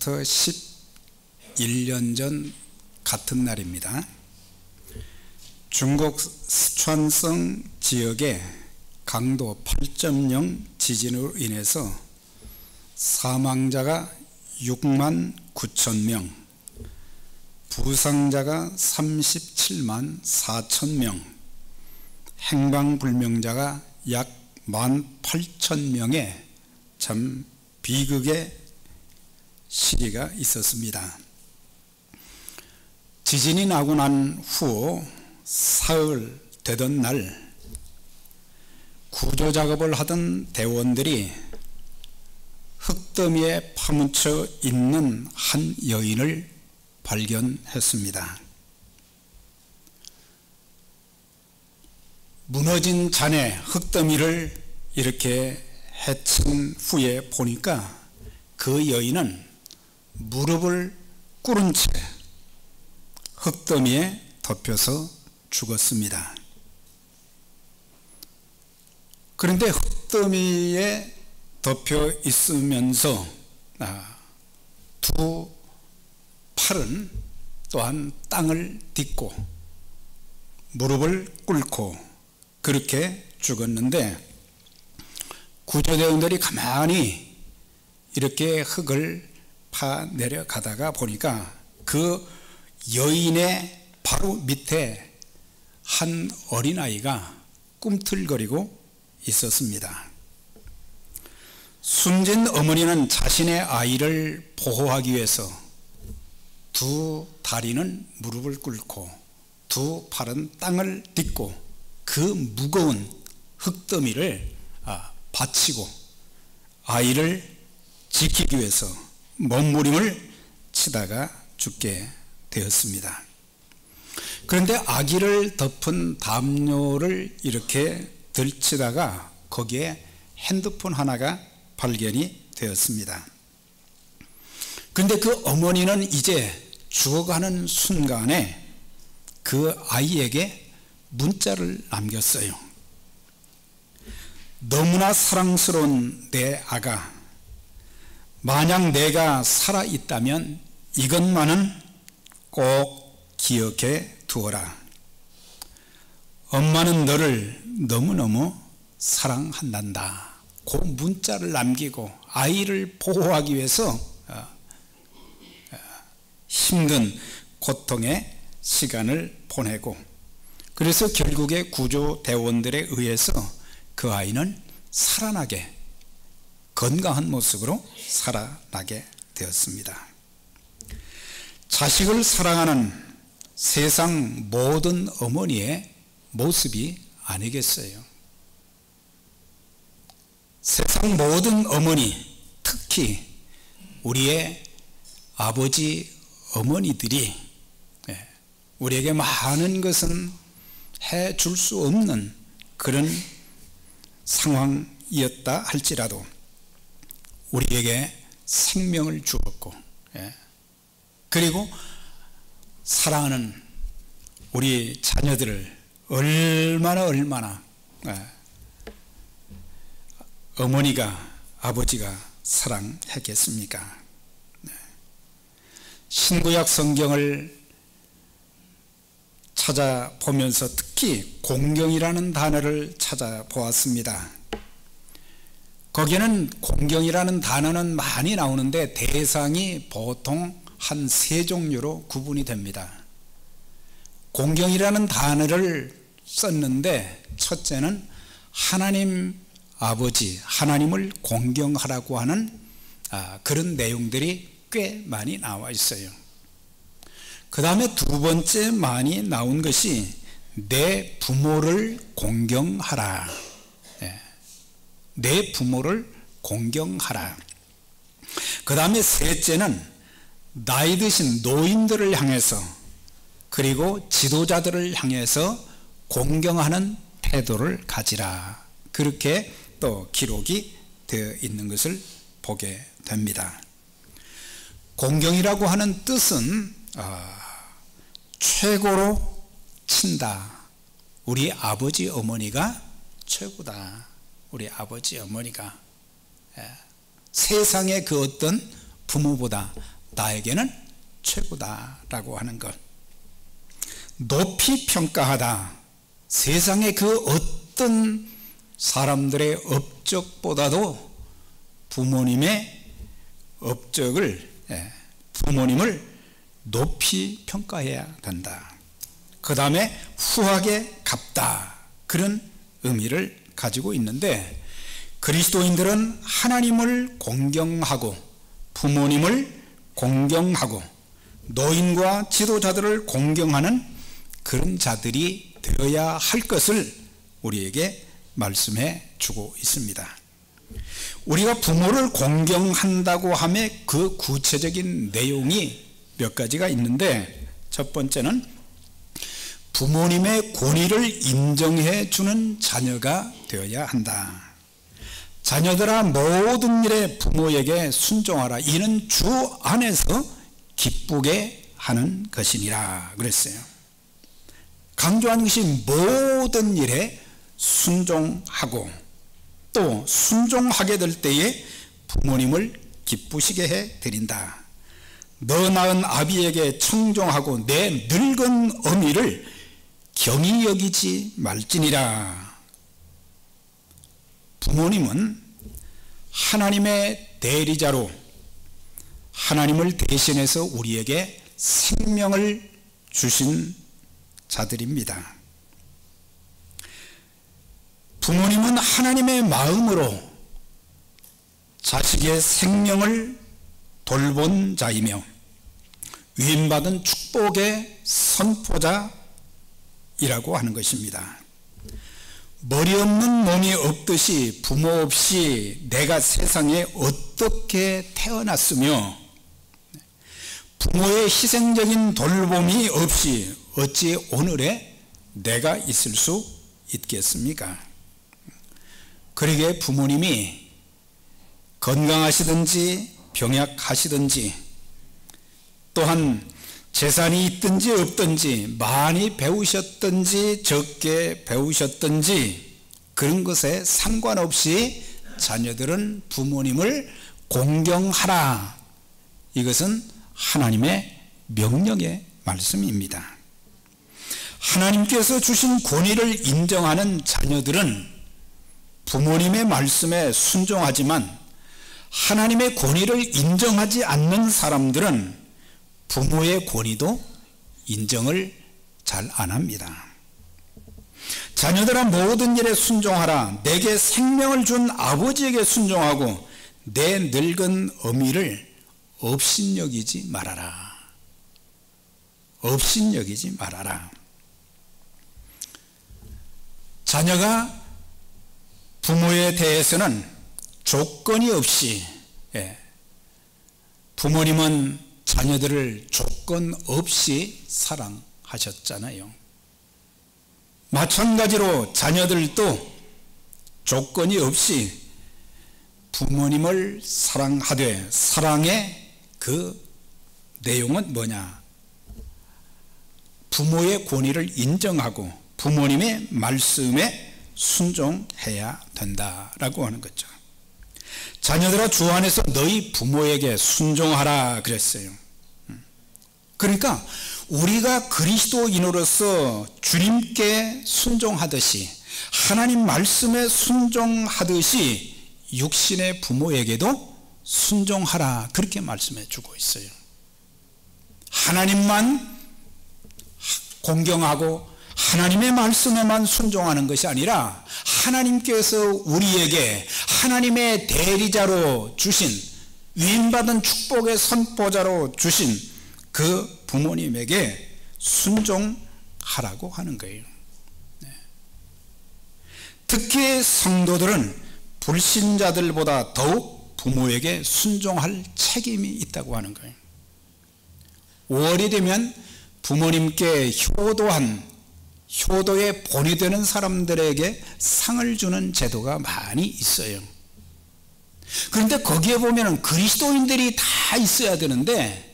지금부터 11년 전 같은 날입니다. 중국 스촨성 지역에 강도 8.0 지진으로 인해서 사망자가 6만 9천 명, 부상자가 37만 4천 명, 행방불명자가 약 18,000명의 참 비극의 시기가 있었습니다. 지진이 나고 난 후 사흘 되던 날 구조작업을 하던 대원들이 흙더미에 파묻혀 있는 한 여인을 발견했습니다. 무너진 잔해 흙더미를 이렇게 헤친 후에 보니까 그 여인은 무릎을 꿇은 채 흙더미에 덮여서 죽었습니다. 그런데 흙더미에 덮여 있으면서 두 팔은 또한 땅을 딛고 무릎을 꿇고 그렇게 죽었는데, 구조대원들이 가만히 이렇게 흙을 파 내려가다가 보니까 그 여인의 바로 밑에 한 어린아이가 꿈틀거리고 있었습니다. 숨진 어머니는 자신의 아이를 보호하기 위해서 두 다리는 무릎을 꿇고 두 팔은 땅을 딛고 그 무거운 흙더미를 받치고 아이를 지키기 위해서 몸부림을 치다가 죽게 되었습니다. 그런데 아기를 덮은 담요를 이렇게 들치다가 거기에 핸드폰 하나가 발견이 되었습니다. 그런데 그 어머니는 이제 죽어가는 순간에 그 아이에게 문자를 남겼어요. 너무나 사랑스러운 내 아가, 만약 내가 살아있다면 이것만은 꼭 기억해 두어라. 엄마는 너를 너무너무 사랑한단다. 그 문자를 남기고 아이를 보호하기 위해서 힘든 고통의 시간을 보내고, 그래서 결국에 구조대원들에 의해서 그 아이는 살아나게, 건강한 모습으로 살아나게 되었습니다. 자식을 사랑하는 세상 모든 어머니의 모습이 아니겠어요. 세상 모든 어머니, 특히 우리의 아버지 어머니들이 우리에게 많은 것은 해줄 수 없는 그런 상황이었다 할지라도 우리에게 생명을 주었고, 그리고 사랑하는 우리 자녀들을 얼마나 어머니가, 아버지가 사랑했겠습니까? 신구약 성경을 찾아보면서 특히 공경이라는 단어를 찾아보았습니다. 거기에는 공경이라는 단어는 많이 나오는데 대상이 보통 한 3종류로 구분이 됩니다. 공경이라는 단어를 썼는데 첫째는 하나님 아버지, 하나님을 공경하라고 하는 그런 내용들이 꽤 많이 나와 있어요. 그 다음에 두 번째 많이 나온 것이 내 부모를 공경하라. 내 부모를 공경하라. 그 다음에 셋째는 나이 드신 노인들을 향해서, 그리고 지도자들을 향해서 공경하는 태도를 가지라. 그렇게 또 기록이 되어 있는 것을 보게 됩니다. 공경이라고 하는 뜻은 최고로 친다. 우리 아버지 어머니가 최고다. 우리 아버지 어머니가 세상의 그 어떤 부모보다 나에게는 최고다라고 하는 것. 높이 평가하다. 세상의 그 어떤 사람들의 업적보다도 부모님의 업적을, 부모님을 높이 평가해야 된다. 그 다음에 후하게 갚다. 그런 의미를 가지고 있는데, 그리스도인들은 하나님을 공경하고 부모님을 공경하고 노인과 지도자들을 공경하는 그런 자들이 되어야 할 것을 우리에게 말씀해 주고 있습니다. 우리가 부모를 공경한다고 하면 그 구체적인 내용이 몇 가지가 있는데, 첫 번째는 부모님의 권위를 인정해 주는 자녀가 되어야 한다. 자녀들아 모든 일에 부모에게 순종하라. 이는 주 안에서 기쁘게 하는 것이니라 그랬어요. 강조한 것이 모든 일에 순종하고, 또 순종하게 될 때에 부모님을 기쁘시게 해 드린다. 너 낳은 아비에게 청종하고 내 늙은 어미를 경히 여기지 말지니라. 부모님은 하나님의 대리자로 하나님을 대신해서 우리에게 생명을 주신 자들입니다. 부모님은 하나님의 마음으로 자식의 생명을 돌본 자이며 위임받은 축복의 선포자이라고 하는 것입니다. 머리 없는 몸이 없듯이 부모 없이 내가 세상에 어떻게 태어났으며, 부모의 희생적인 돌봄이 없이 어찌 오늘의 내가 있을 수 있겠습니까? 그러기에 부모님이 건강하시든지 병약하시든지, 또한 재산이 있든지 없든지, 많이 배우셨든지 적게 배우셨든지 그런 것에 상관없이 자녀들은 부모님을 공경하라. 이것은 하나님의 명령의 말씀입니다. 하나님께서 주신 권위를 인정하는 자녀들은 부모님의 말씀에 순종하지만, 하나님의 권위를 인정하지 않는 사람들은 부모의 권위도 인정을 잘 안 합니다. 자녀들아 모든 일에 순종하라. 내게 생명을 준 아버지에게 순종하고 내 늙은 어미를 업신여기지 말아라. 업신여기지 말아라. 자녀가 부모에 대해서는 조건이 없이, 부모님은 자녀들을 조건 없이 사랑하셨잖아요. 마찬가지로 자녀들도 조건이 없이 부모님을 사랑하되, 사랑의 그 내용은 뭐냐? 부모의 권위를 인정하고 부모님의 말씀에 순종해야 된다라고 하는 거죠. 자녀들아 주 안에서 너희 부모에게 순종하라 그랬어요. 그러니까 우리가 그리스도인으로서 주님께 순종하듯이, 하나님 말씀에 순종하듯이 육신의 부모에게도 순종하라, 그렇게 말씀해 주고 있어요. 하나님만 공경하고 하나님의 말씀에만 순종하는 것이 아니라, 하나님께서 우리에게 하나님의 대리자로 주신, 위임받은 축복의 선포자로 주신 그 부모님에게 순종하라고 하는 거예요. 특히 성도들은 불신자들보다 더욱 부모에게 순종할 책임이 있다고 하는 거예요. 5월이 되면 부모님께 효도에 본이 되는 사람들에게 상을 주는 제도가 많이 있어요. 그런데 거기에 보면 그리스도인들이 다 있어야 되는데,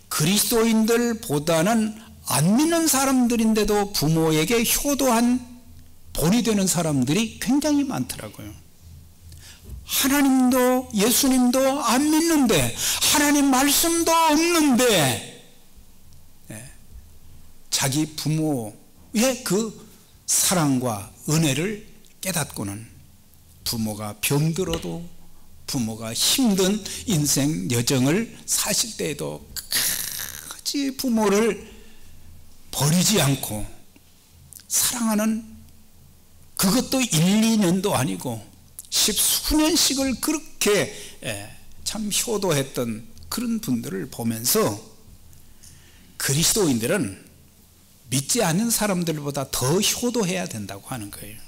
그리스도인들보다는 안 믿는 사람들인데도 부모에게 효도한 본이 되는 사람들이 굉장히 많더라고요. 하나님도 예수님도 안 믿는데, 하나님 말씀도 없는데, 자기 부모의 그 사랑과 은혜를 깨닫고는 부모가 병들어도, 부모가 힘든 인생 여정을 사실 때에도 끝까지 부모를 버리지 않고 사랑하는, 그것도 1, 2년도 아니고 10수년씩을 그렇게 참 효도했던 그런 분들을 보면서 그리스도인들은 믿지 않는 사람들보다 더 효도해야 된다고 하는 거예요.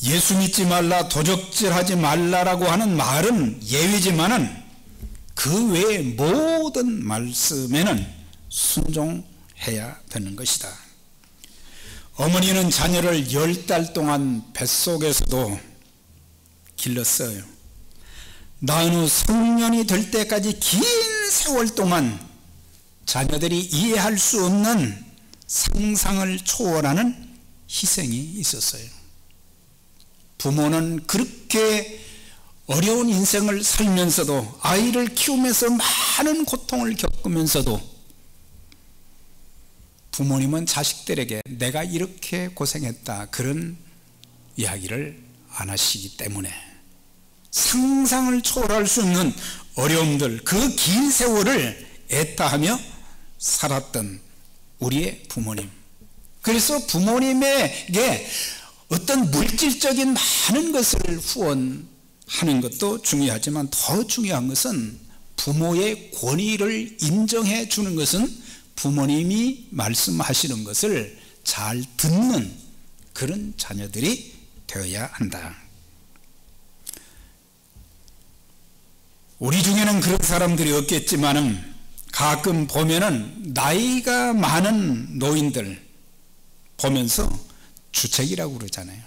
예수 믿지 말라, 도적질하지 말라라고 하는 말은 예외지만은 그 외의 모든 말씀에는 순종해야 되는 것이다. 어머니는 자녀를 10달 동안 뱃속에서도 길렀어요. 낳은 후 성년이 될 때까지 긴 세월 동안 자녀들이 이해할 수 없는 상상을 초월하는 희생이 있었어요. 부모는 그렇게 어려운 인생을 살면서도, 아이를 키우면서 많은 고통을 겪으면서도 부모님은 자식들에게 내가 이렇게 고생했다 그런 이야기를 안 하시기 때문에 상상을 초월할 수 없는 어려움들, 그 긴 세월을 애타하며 살았던 우리의 부모님. 그래서 부모님에게 어떤 물질적인 많은 것을 후원하는 것도 중요하지만 더 중요한 것은 부모의 권위를 인정해 주는 것은 부모님이 말씀하시는 것을 잘 듣는 그런 자녀들이 되어야 한다. 우리 중에는 그런 사람들이 없겠지만은 가끔 보면은 나이가 많은 노인들 보면서 주책이라고 그러잖아요.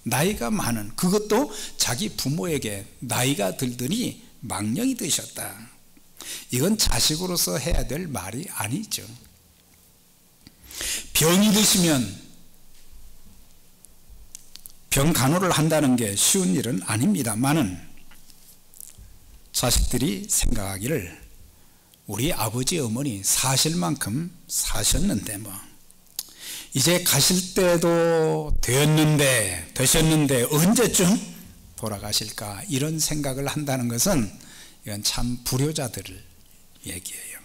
나이가 많은, 그것도 자기 부모에게 나이가 들더니 망령이 드셨다. 이건 자식으로서 해야 될 말이 아니죠. 병이 드시면 병 간호를 한다는 게 쉬운 일은 아닙니다만은 자식들이 생각하기를 우리 아버지 어머니 사실 만큼 사셨는데 뭐 이제 가실 때도 되셨는데 언제쯤 돌아가실까, 이런 생각을 한다는 것은 이건 참 불효자들 얘기예요.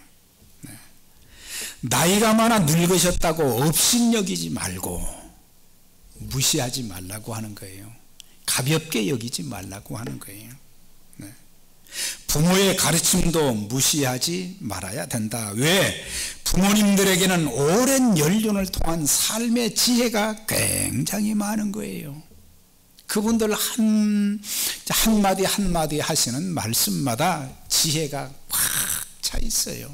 나이가 많아 늙으셨다고 업신여기지 말고 무시하지 말라고 하는 거예요. 가볍게 여기지 말라고 하는 거예요. 부모의 가르침도 무시하지 말아야 된다. 왜? 부모님들에게는 오랜 연륜을 통한 삶의 지혜가 굉장히 많은 거예요. 그분들 한마디 한마디 하시는 말씀마다 지혜가 꽉 차 있어요.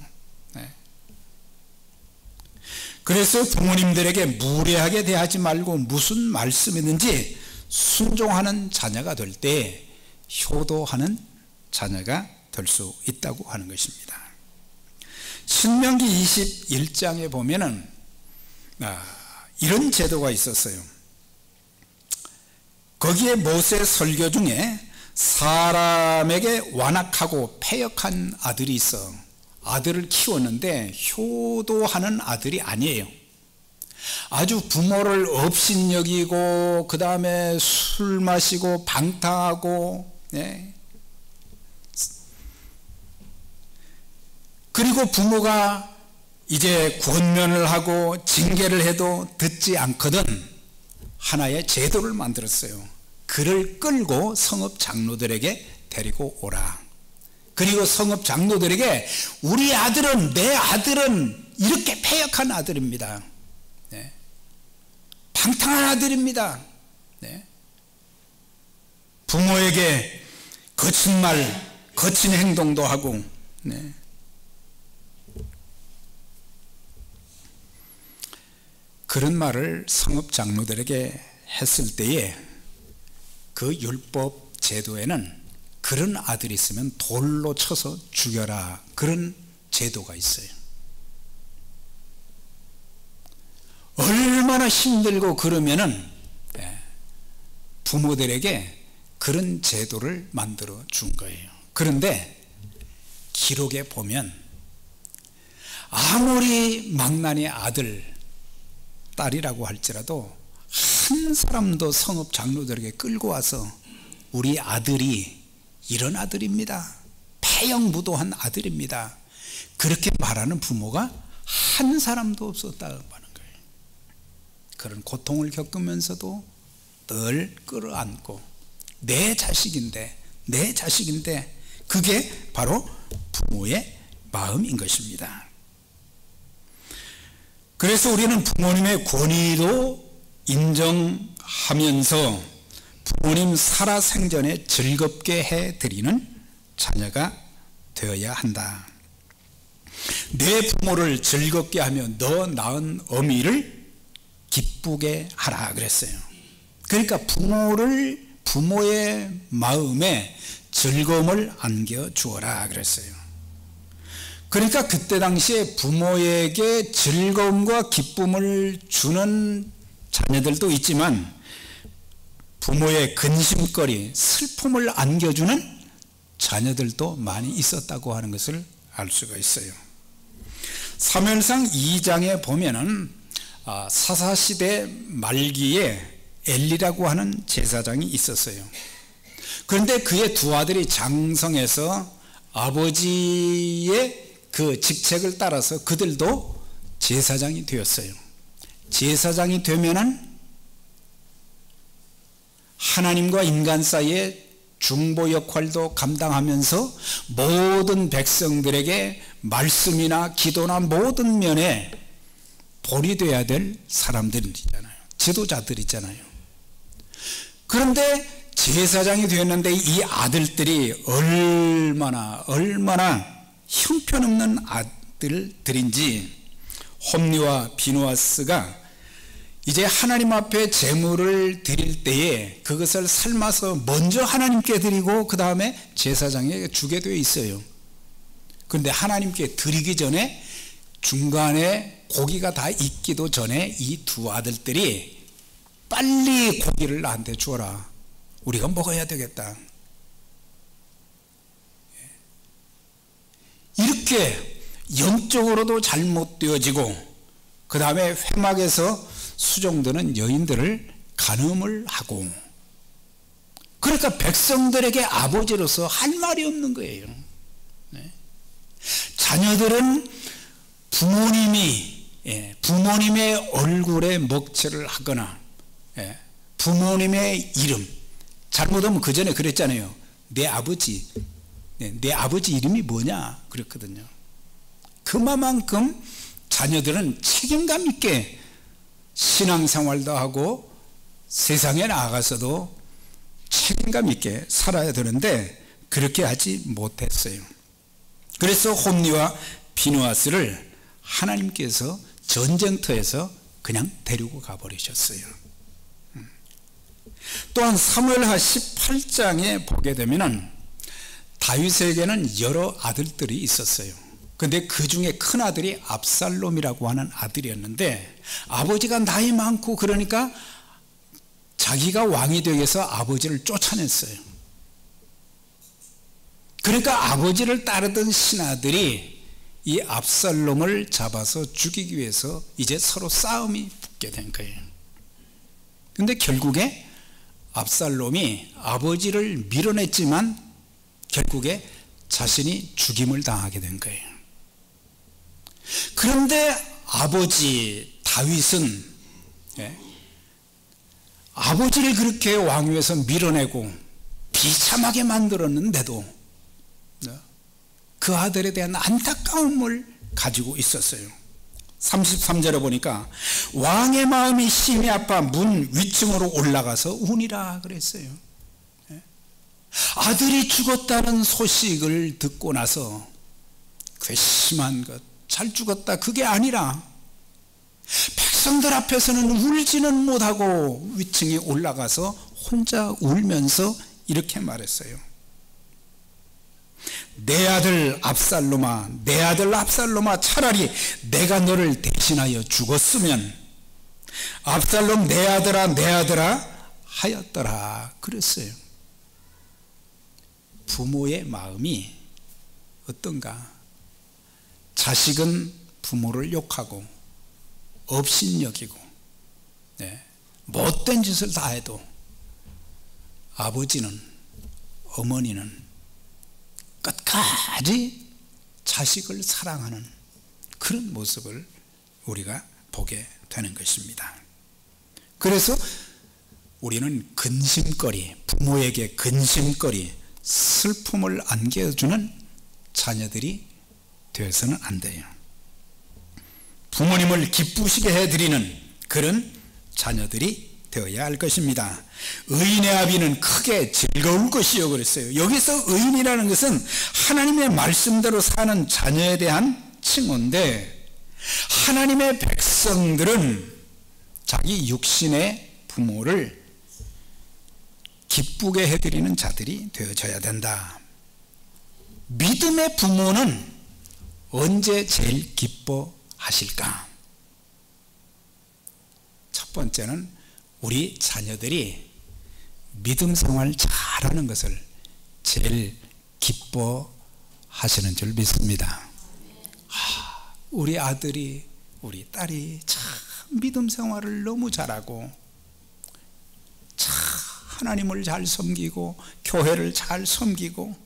그래서 부모님들에게 무례하게 대하지 말고 무슨 말씀이든지 순종하는 자녀가 될 때 효도하는 자녀가 될 수 있다고 하는 것입니다. 신명기 21장에 보면은 이런 제도가 있었어요. 거기에 모세 설교 중에 사람에게 완악하고 패역한 아들이 있어 아들을 키웠는데 효도하는 아들이 아니에요. 아주 부모를 업신여기고 그 다음에 술 마시고 방탕하고 그리고 부모가 이제 권면을 하고 징계를 해도 듣지 않거든 하나의 제도를 만들었어요. 그를 끌고 성읍 장로들에게 데리고 오라. 그리고 성읍 장로들에게 우리 아들은, 내 아들은 이렇게 패역한 아들입니다. 방탕한 아들입니다. 부모에게 거친 말, 거친 행동도 하고 그런 말을 성읍 장로들에게 했을 때에 그 율법 제도에는 그런 아들이 있으면 돌로 쳐서 죽여라, 그런 제도가 있어요. 얼마나 힘들고 그러면은 부모들에게 그런 제도를 만들어 준 거예요. 그런데 기록에 보면 아무리 망나니 아들, 딸이라고 할지라도 한 사람도 성읍 장로들에게 끌고 와서 우리 아들이 이런 아들입니다, 패영무도한 아들입니다, 그렇게 말하는 부모가 한 사람도 없었다고 하는 거예요. 그런 고통을 겪으면서도 늘 끌어안고 내 자식인데 그게 바로 부모의 마음인 것입니다. 그래서 우리는 부모님의 권위도 인정하면서 부모님 살아생전에 즐겁게 해드리는 자녀가 되어야 한다. 내 부모를 즐겁게 하며 너 낳은 어미를 기쁘게 하라 그랬어요. 그러니까 부모의 마음에 즐거움을 안겨주어라 그랬어요. 그러니까 그때 당시에 부모에게 즐거움과 기쁨을 주는 자녀들도 있지만 부모의 근심거리, 슬픔을 안겨주는 자녀들도 많이 있었다고 하는 것을 알 수가 있어요. 사무엘상 2장에 보면은 사사시대 말기에 엘리라고 하는 제사장이 있었어요. 그런데 그의 두 아들이 장성해서 아버지의 그 직책을 따라서 그들도 제사장이 되었어요. 제사장이 되면은 하나님과 인간 사이에 중보 역할도 감당하면서 모든 백성들에게 말씀이나 기도나 모든 면에 볼이 되어야 될 사람들이잖아요. 지도자들이잖아요. 그런데 제사장이 되었는데 이 아들들이 얼마나 형편없는 아들들인지 홈리와 비누아스가 이제 하나님 앞에 제물을 드릴 때에 그것을 삶아서 먼저 하나님께 드리고 그 다음에 제사장에게 주게 되어 있어요. 그런데 하나님께 드리기 전에 중간에 고기가 다 익기도 전에 이 두 아들들이 빨리 고기를 나한테 주어라, 우리가 먹어야 되겠다, 이렇게 영적으로도 잘못되어지고 그 다음에 회막에서 수종드는 여인들을 간음을 하고, 그러니까 백성들에게 아버지로서 할 말이 없는 거예요. 자녀들은 부모님의 얼굴에 먹칠을 하거나 부모님의 이름, 잘못하면 그 전에 그랬잖아요. 내 아버지 이름이 뭐냐 그랬거든요. 그만큼 자녀들은 책임감 있게 신앙생활도 하고 세상에 나가서도 책임감 있게 살아야 되는데 그렇게 하지 못했어요. 그래서 홈리와 비누아스를 하나님께서 전쟁터에서 그냥 데리고 가버리셨어요. 또한 사무엘하 18장에 보게 되면 다윗에게는 여러 아들들이 있었어요. 그런데 그 중에 큰 아들이 압살롬이라고 하는 아들이었는데 아버지가 나이 많고 그러니까 자기가 왕이 되기 위해서 아버지를 쫓아냈어요. 그러니까 아버지를 따르던 신하들이 이 압살롬을 잡아서 죽이기 위해서 이제 서로 싸움이 붙게 된 거예요. 그런데 결국에 압살롬이 아버지를 밀어냈지만 결국에 자신이 죽임을 당하게 된 거예요. 그런데 아버지 다윗은 아버지를 그렇게 왕위에서 밀어내고 비참하게 만들었는데도 그 아들에 대한 안타까움을 가지고 있었어요. 33절에 보니까 왕의 마음이 심히 아파 문 위층으로 올라가서 우니라 그랬어요. 아들이 죽었다는 소식을 듣고 나서 괘씸한 것, 잘 죽었다, 그게 아니라 백성들 앞에서는 울지는 못하고 위층에 올라가서 혼자 울면서 이렇게 말했어요. 내 아들 압살롬아, 내 아들 압살롬아, 차라리 내가 너를 대신하여 죽었으면, 압살롬 내 아들아, 내 아들아, 하였더라 그랬어요. 부모의 마음이 어떤가? 자식은 부모를 욕하고 업신여기고 못된 짓을 다 해도 아버지는, 어머니는 끝까지 자식을 사랑하는 그런 모습을 우리가 보게 되는 것입니다. 그래서 우리는 근심거리, 부모에게 근심거리, 슬픔을 안겨주는 자녀들이 되어서는 안 돼요. 부모님을 기쁘시게 해드리는 그런 자녀들이 되어야 할 것입니다. 의인의 아비는 크게 즐거울 것이요 그랬어요. 여기서 의인이라는 것은 하나님의 말씀대로 사는 자녀에 대한 칭호인데, 하나님의 백성들은 자기 육신의 부모를 기쁘게 해드리는 자들이 되어져야 된다. 믿음의 부모는 언제 제일 기뻐하실까? 첫 번째는 우리 자녀들이 믿음 생활 잘하는 것을 제일 기뻐하시는 줄 믿습니다. 우리 아들이, 우리 딸이 참 믿음 생활을 너무 잘하고 참 하나님을 잘 섬기고 교회를 잘 섬기고,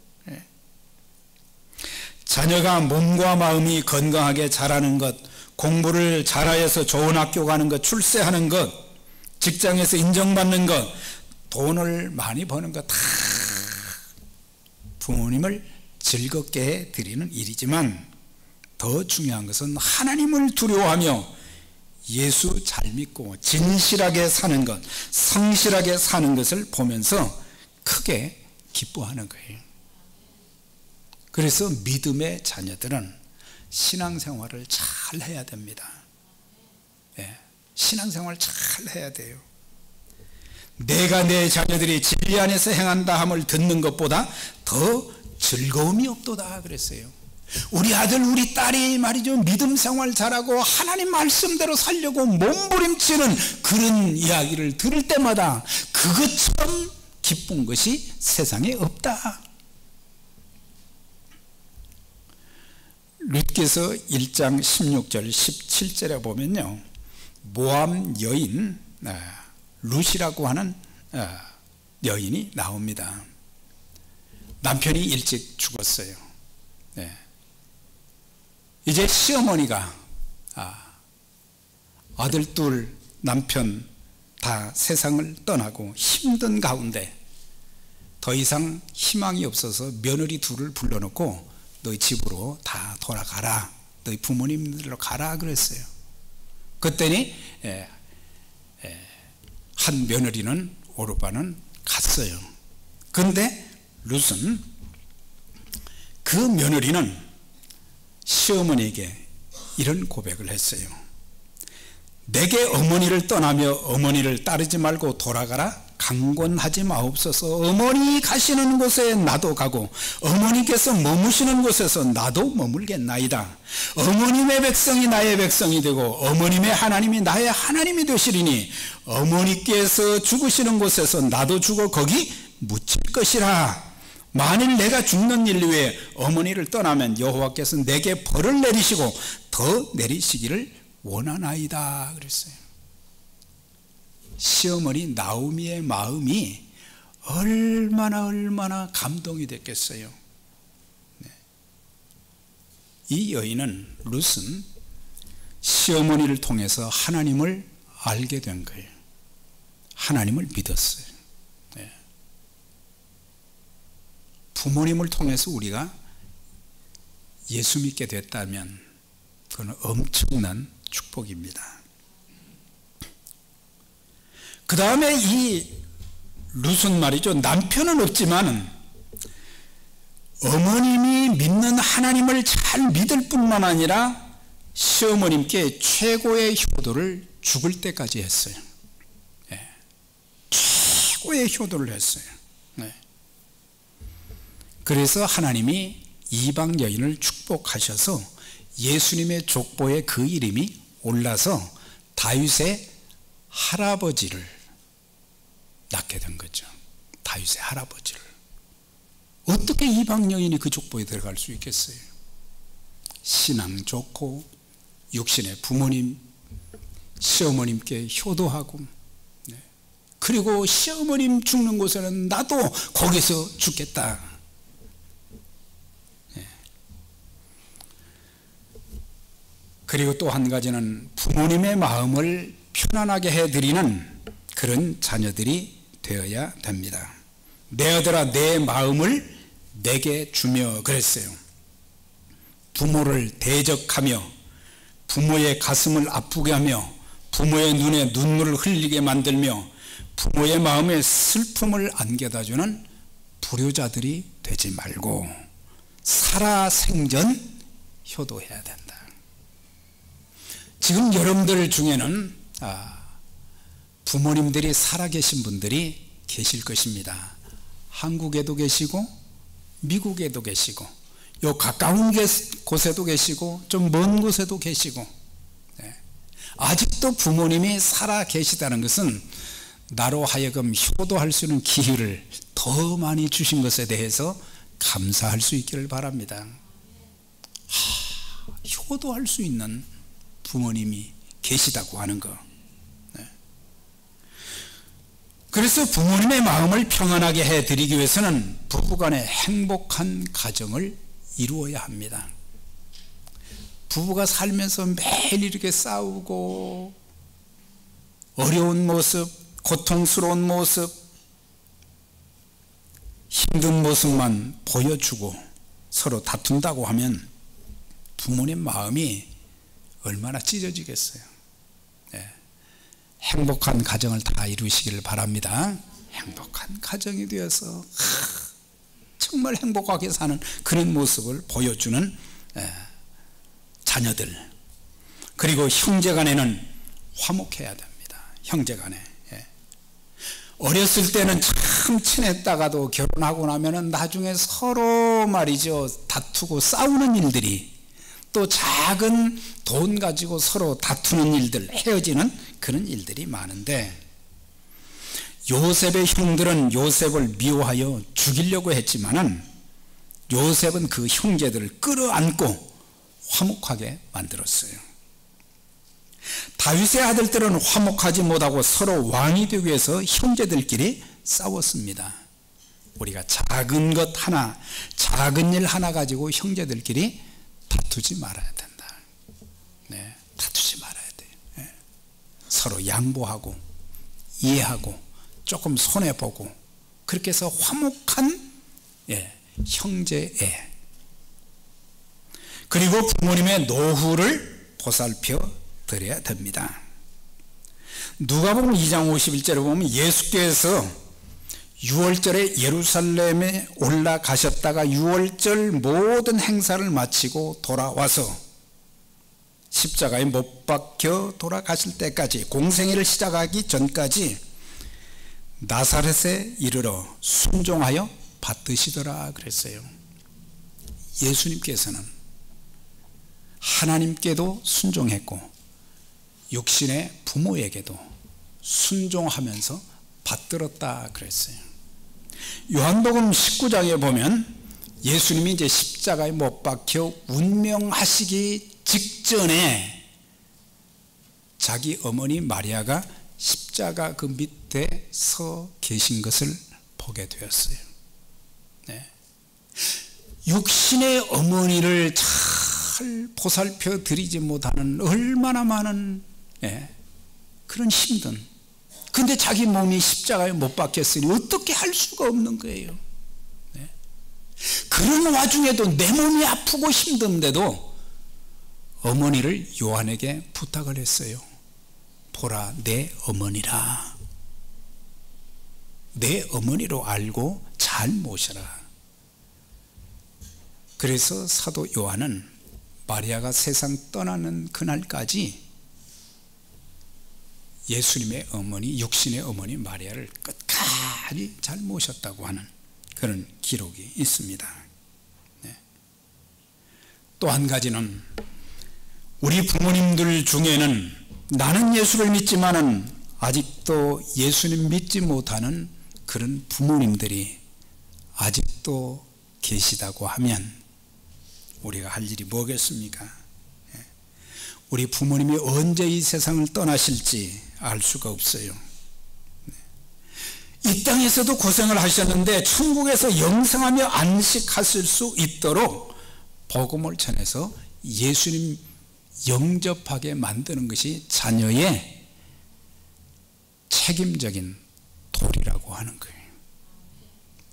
자녀가 몸과 마음이 건강하게 자라는 것, 공부를 잘하여서 좋은 학교 가는 것, 출세하는 것, 직장에서 인정받는 것, 돈을 많이 버는 것, 다 부모님을 즐겁게 해드리는 일이지만 더 중요한 것은 하나님을 두려워하며 예수 잘 믿고 진실하게 사는 것, 성실하게 사는 것을 보면서 크게 기뻐하는 거예요. 그래서 믿음의 자녀들은 신앙생활을 잘 해야 됩니다. 신앙생활 잘 해야 돼요. 내가 내 자녀들이 진리 안에서 행한다 함을 듣는 것보다 더 즐거움이 없도다 그랬어요. 우리 아들, 우리 딸이 말이죠, 믿음 생활 잘하고 하나님 말씀대로 살려고 몸부림치는 그런 이야기를 들을 때마다 그것처럼 기쁜 것이 세상에 없다. 룻기서 1장 16절 17절에 보면요, 모압 여인 룻이라고 하는 여인이 나옵니다. 남편이 일찍 죽었어요. 이제 시어머니가 아들 둘, 남편 다 세상을 떠나고 힘든 가운데 더 이상 희망이 없어서 며느리 둘을 불러놓고 너희 집으로 다 돌아가라, 너희 부모님들로 가라 그랬어요. 그랬더니 한 며느리는, 오르바는 갔어요. 그런데 룻은, 그 며느리는 시어머니에게 이런 고백을 했어요. 내게 어머니를 떠나며 어머니를 따르지 말고 돌아가라 강권하지 마옵소서. 어머니 가시는 곳에 나도 가고 어머니께서 머무시는 곳에서 나도 머물겠나이다. 어머님의 백성이 나의 백성이 되고 어머님의 하나님이 나의 하나님이 되시리니 어머니께서 죽으시는 곳에서 나도 죽어 거기 묻힐 것이라. 만일 내가 죽는 일 위에 어머니를 떠나면 여호와께서 내게 벌을 내리시고 더 내리시기를 원하나이다 그랬어요. 시어머니 나오미의 마음이 얼마나 감동이 됐겠어요. 이 여인은, 룻은 시어머니를 통해서 하나님을 알게 된 거예요. 하나님을 믿었어요. 부모님을 통해서 우리가 예수 믿게 됐다면 그건 엄청난 축복입니다. 그 다음에 이 룻은 말이죠, 남편은 없지만 어머님이 믿는 하나님을 잘 믿을 뿐만 아니라 시어머님께 최고의 효도를 죽을 때까지 했어요. 최고의 효도를 했어요. 그래서 하나님이 이방 여인을 축복하셔서 예수님의 족보에 그 이름이 올라서 다윗의 할아버지를 낳게 된 거죠. 다윗의 할아버지를. 어떻게 이방 여인이 그 족보에 들어갈 수 있겠어요? 신앙 좋고 육신의 부모님, 시어머님께 효도하고, 그리고 시어머님 죽는 곳에는 나도 거기서 죽겠다. 그리고 또 한 가지는 부모님의 마음을 편안하게 해드리는 그런 자녀들이 되어야 됩니다. 내 아들아 내 마음을 내게 주며 그랬어요. 부모를 대적하며 부모의 가슴을 아프게 하며 부모의 눈에 눈물을 흘리게 만들며 부모의 마음에 슬픔을 안겨다주는 불효자들이 되지 말고 살아생전 효도해야 된다. 지금 여러분들 중에는 부모님들이 살아계신 분들이 계실 것입니다. 한국에도 계시고 미국에도 계시고 요 가까운 곳에도 계시고 좀 먼 곳에도 계시고, 아직도 부모님이 살아 계시다는 것은 나로 하여금 효도할 수 있는 기회를 더 많이 주신 것에 대해서 감사할 수 있기를 바랍니다. 효도할 수 있는 부모님이 계시다고 하는 거. 그래서 부모님의 마음을 평안하게 해드리기 위해서는 부부간의 행복한 가정을 이루어야 합니다. 부부가 살면서 매일 이렇게 싸우고 어려운 모습, 고통스러운 모습, 힘든 모습만 보여주고 서로 다툰다고 하면 부모님 마음이 얼마나 찢어지겠어요. 행복한 가정을 다 이루시기를 바랍니다. 행복한 가정이 되어서 정말 행복하게 사는 그런 모습을 보여주는 자녀들, 그리고 형제간에는 화목해야 됩니다. 형제간에 어렸을 때는 참 친했다가도 결혼하고 나면은 나중에 서로 말이죠 다투고 싸우는 일들이, 또 작은 돈 가지고 서로 다투는 일들, 헤어지는 그런 일들이 많은데, 요셉의 형들은 요셉을 미워하여 죽이려고 했지만은 요셉은 그 형제들을 끌어안고 화목하게 만들었어요. 다윗의 아들들은 화목하지 못하고 서로 왕이 되기 위해서 형제들끼리 싸웠습니다. 우리가 작은 것 하나, 작은 일 하나 가지고 형제들끼리 다투지 말아야 된다. 다투지 말아야 돼요. 서로 양보하고 이해하고 조금 손해보고 그렇게 해서 화목한 형제애, 그리고 부모님의 노후를 보살펴 드려야 됩니다. 누가복음 2장 51절에 보면 예수께서 6월절에 예루살렘에 올라가셨다가 6월절 모든 행사를 마치고 돌아와서 십자가에 못 박혀 돌아가실 때까지, 공생애를 시작하기 전까지 나사렛에 이르러 순종하여 받드시더라 그랬어요. 예수님께서는 하나님께도 순종했고 육신의 부모에게도 순종하면서 받들었다 그랬어요. 요한복음 19장에 보면 예수님이 이제 십자가에 못 박혀 운명하시기 직전에 자기 어머니 마리아가 십자가 그 밑에 서 계신 것을 보게 되었어요. 육신의 어머니를 잘 보살펴 드리지 못하는 얼마나 많은 그런 힘든, 근데 자기 몸이 십자가에 못 박혔으니 어떻게 할 수가 없는 거예요. 그런 와중에도 내 몸이 아프고 힘든데도 어머니를 요한에게 부탁을 했어요. 보라 내 어머니라. 내 어머니로 알고 잘 모셔라. 그래서 사도 요한은 마리아가 세상 떠나는 그날까지 예수님의 어머니, 육신의 어머니 마리아를 끝까지 잘 모셨다고 하는 그런 기록이 있습니다. 또 한 가지는 우리 부모님들 중에는 나는 예수를 믿지만은 아직도 예수님 믿지 못하는 그런 부모님들이 아직도 계시다고 하면 우리가 할 일이 뭐겠습니까? 우리 부모님이 언제 이 세상을 떠나실지 알 수가 없어요. 이 땅에서도 고생을 하셨는데 천국에서 영생하며 안식하실 수 있도록 복음을 전해서 예수님 영접하게 만드는 것이 자녀의 책임적인 도리라고 하는 거예요.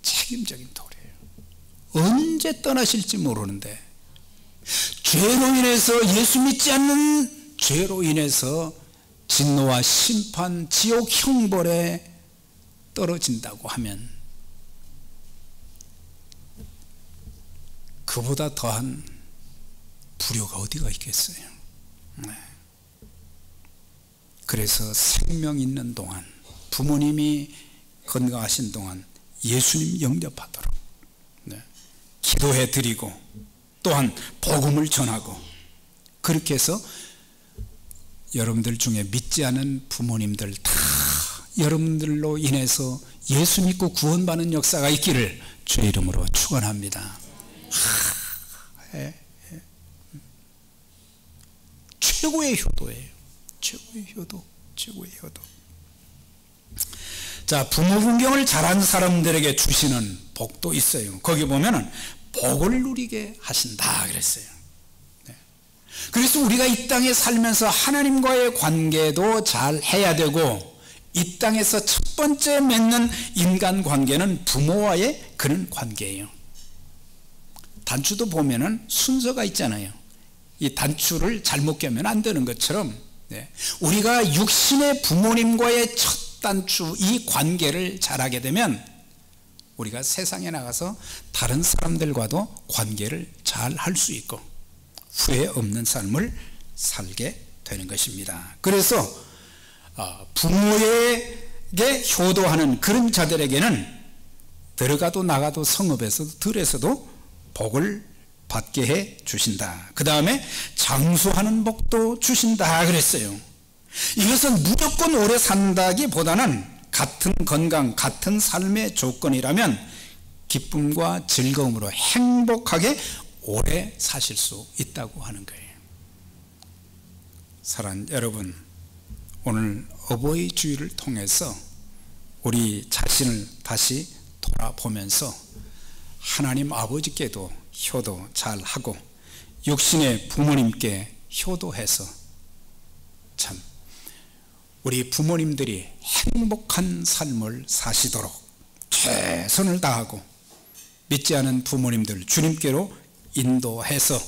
책임적인 도리예요. 언제 떠나실지 모르는데 죄로 인해서, 예수 믿지 않는 죄로 인해서 진노와 심판, 지옥 형벌에 떨어진다고 하면 그보다 더한 불효가 어디가 있겠어요? 그래서 생명 있는 동안, 부모님이 건강하신 동안 예수님 영접하도록 기도해 드리고 또한 복음을 전하고, 그렇게 해서 여러분들 중에 믿지 않은 부모님들 다 여러분들로 인해서 예수 믿고 구원받는 역사가 있기를 주의 이름으로 축원합니다. 최고의 효도예요. 최고의 효도, 최고의 효도. 자, 부모 분경을 잘한 사람들에게 주시는 복도 있어요. 거기 보면은 복을 누리게 하신다 그랬어요. 그래서 우리가 이 땅에 살면서 하나님과의 관계도 잘 해야 되고, 이 땅에서 첫 번째 맺는 인간관계는 부모와의 그런 관계예요. 단추도 보면은 순서가 있잖아요. 이 단추를 잘못 껴면 안 되는 것처럼 우리가 육신의 부모님과의 첫 단추, 이 관계를 잘하게 되면 우리가 세상에 나가서 다른 사람들과도 관계를 잘 할 수 있고 후회 없는 삶을 살게 되는 것입니다. 그래서 부모에게 효도하는 그런 자들에게는 들어가도 나가도 성읍에서도 들에서도 복을 받게 해 주신다. 그 다음에 장수하는 복도 주신다 그랬어요. 이것은 무조건 오래 산다기보다는 같은 건강, 같은 삶의 조건이라면 기쁨과 즐거움으로 행복하게 오래 사실 수 있다고 하는 거예요. 사랑하는 여러분, 오늘 어버이 주일을 통해서 우리 자신을 다시 돌아보면서 하나님 아버지께도 효도 잘하고 육신의 부모님께 효도해서 참 우리 부모님들이 행복한 삶을 사시도록 최선을 다하고, 믿지 않은 부모님들 주님께로 인도해서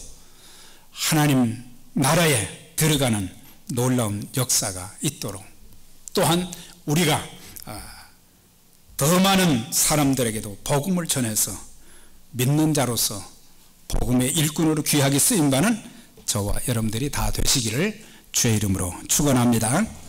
하나님 나라에 들어가는 놀라운 역사가 있도록, 또한 우리가 더 많은 사람들에게도 복음을 전해서 믿는 자로서 복음의 일꾼으로 귀하게 쓰임받는 저와 여러분들이 다 되시기를 주의 이름으로 축원합니다.